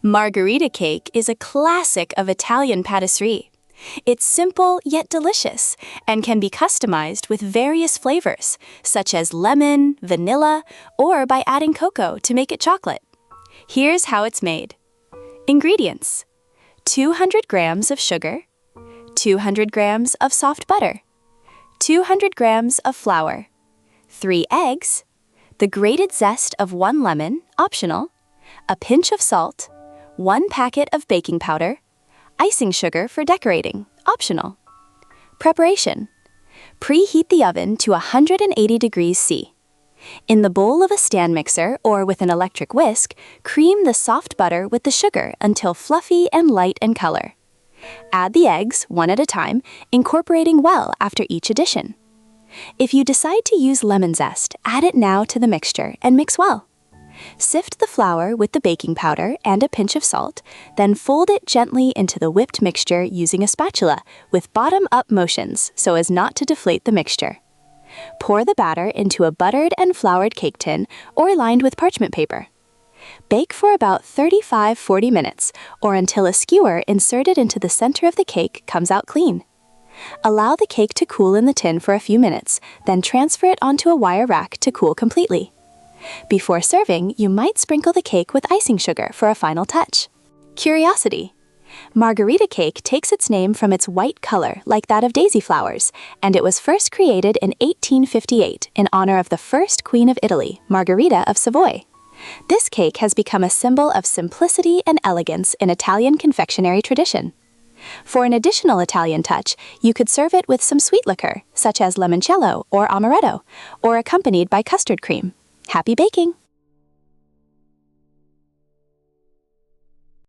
Margherita cake is a classic of Italian patisserie. It's simple yet delicious and can be customized with various flavors, such as lemon, vanilla, or by adding cocoa to make it chocolate. Here's how it's made. Ingredients: 200 grams of sugar, 200 grams of soft butter, 200 grams of flour, 3 eggs, the grated zest of 1 lemon, optional, a pinch of salt, 1 packet of baking powder, icing sugar for decorating, optional. Preparation: preheat the oven to 180 degrees C. In the bowl of a stand mixer or with an electric whisk, cream the soft butter with the sugar until fluffy and light in color. Add the eggs one at a time, incorporating well after each addition. If you decide to use lemon zest, add it now to the mixture and mix well. Sift the flour with the baking powder and a pinch of salt, then fold it gently into the whipped mixture using a spatula with bottom-up motions so as not to deflate the mixture. Pour the batter into a buttered and floured cake tin or lined with parchment paper. Bake for about 35–40 minutes or until a skewer inserted into the center of the cake comes out clean. Allow the cake to cool in the tin for a few minutes, then transfer it onto a wire rack to cool completely. Before serving, you might sprinkle the cake with icing sugar for a final touch. Curiosity: Margherita cake takes its name from its white color like that of daisy flowers, and it was first created in 1858 in honor of the first Queen of Italy, Margherita of Savoy. This cake has become a symbol of simplicity and elegance in Italian confectionery tradition. For an additional Italian touch, you could serve it with some sweet liquor, such as limoncello or amaretto, or accompanied by custard cream. Happy baking!